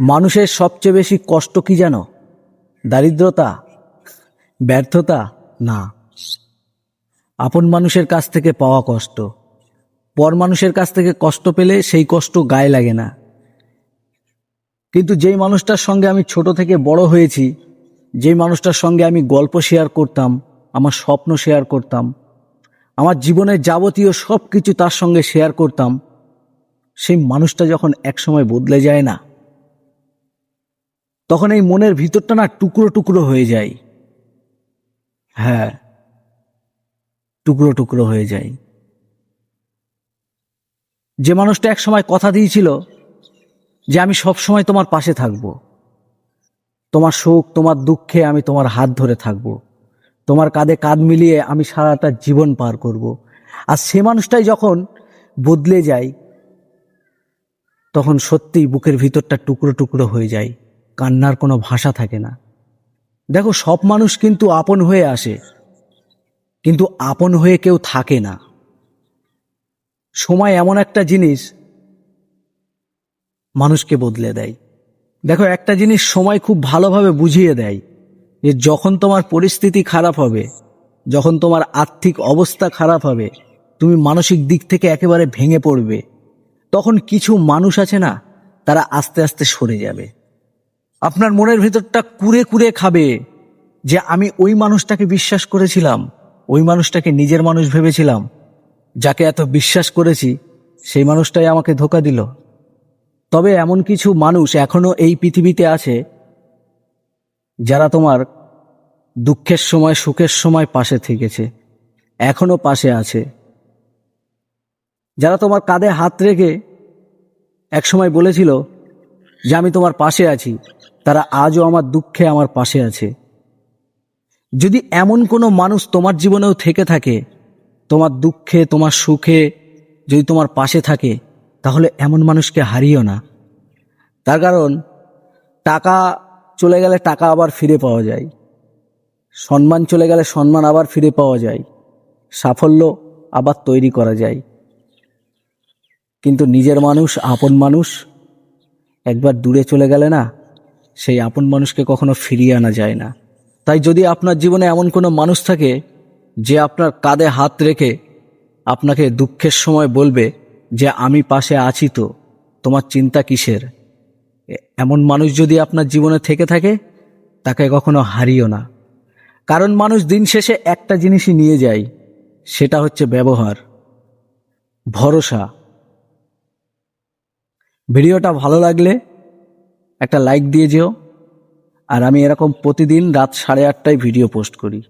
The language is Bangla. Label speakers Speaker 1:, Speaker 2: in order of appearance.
Speaker 1: মানুষের সবচেয়ে বেশি কষ্ট কি জানো? দারিদ্রতা, ব্যর্থতা না, আপন মানুষের কাছ থেকে পাওয়া কষ্ট। পর মানুষের কাছ থেকে কষ্ট পেলে সেই কষ্ট গায়ে লাগে না, কিন্তু যেই মানুষটার সঙ্গে আমি ছোট থেকে বড় হয়েছি, যেই মানুষটার সঙ্গে আমি গল্প শেয়ার করতাম, আমার স্বপ্ন শেয়ার করতাম, আমার জীবনের যাবতীয় সব কিছু তার সঙ্গে শেয়ার করতাম, সেই মানুষটা যখন একসময় বদলে যায় না, তখন এই মনের ভিতরটা না টুকরো টুকরো হয়ে যায়। হ্যাঁ, টুকরো টুকরো হয়ে যায়। যে মানুষটা একসময় কথা দিয়েছিল যে আমি সব সময় তোমার পাশে থাকব, তোমার সুখ তোমার দুঃখে আমি তোমার হাত ধরে থাকব, তোমার কাঁধে কাঁধ মিলিয়ে আমি সারাটা জীবন পার করব, আর সে মানুষটাই যখন বদলে যায়, তখন সত্যিই বুকের ভিতরটা টুকরো টুকরো হয়ে যায়, কান্নার কোনো ভাষা থাকে না। দেখো, সব মানুষ কিন্তু আপন হয়ে আসে, কিন্তু আপন হয়ে কেউ থাকে না। সময় এমন একটা জিনিস, মানুষকে বদলে দেয়। দেখো, একটা জিনিস সময় খুব ভালোভাবে বুঝিয়ে দেয় যে যখন তোমার পরিস্থিতি খারাপ হবে, যখন তোমার আর্থিক অবস্থা খারাপ হবে, তুমি মানসিক দিক থেকে একেবারে ভেঙে পড়বে, তখন কিছু মানুষ আছে না, তারা আস্তে আস্তে সরে যাবে। আপনার মনের ভিতরটা কুরে কুরে খাবে যে আমি ওই মানুষটাকে বিশ্বাস করেছিলাম, ওই মানুষটাকে নিজের মানুষ ভেবেছিলাম, যাকে এত বিশ্বাস করেছি সেই মানুষটাই আমাকে ধোঁকা দিল। তবে এমন কিছু মানুষ এখনো এই পৃথিবীতে আছে যারা তোমার দুঃখের সময় সুখের সময় পাশে থেকেছে, এখনো পাশে আছে। যারা তোমার কাঁধে হাত রেখে একসময় বলেছিল যে আমি তোমার পাশে আছি, তারা আজও আমার দুঃখে আমার পাশে আছে। যদি এমন কোনো মানুষ তোমার জীবনেও থেকে থাকে, তোমার দুঃখে তোমার সুখে যদি তোমার পাশে থাকে, তাহলে এমন মানুষকে হারিও না। তার কারণ টাকা চলে গেলে টাকা আবার ফিরে পাওয়া যায়, সম্মান চলে গেলে সম্মান আবার ফিরে পাওয়া যায়, সাফল্য আবার তৈরি করা যায়, কিন্তু নিজের মানুষ, আপন মানুষ একবার দূরে চলে গেলে না, সেই আপন মানুষকে কখনো ফিরিয়ে আনা যায় না। তাই যদি আপনার জীবনে এমন কোনো মানুষ থাকে যে আপনার কাঁধে হাত রেখে আপনাকে দুঃখের সময় বলবে যে আমি পাশে আছি, তো তোমার চিন্তা কিসের, এমন মানুষ যদি আপনার জীবনে থেকে থাকে, তাকে কখনো হারিও না। কারণ মানুষ দিন শেষে একটা জিনিসই নিয়ে যায়, সেটা হচ্ছে ব্যবহার, ভরসা। ভিডিওটা ভালো লাগলে একটা লাইক দিয়ে যেও। আর আমি এরকম প্রতিদিন রাত 8:30টায় ভিডিও পোস্ট করি।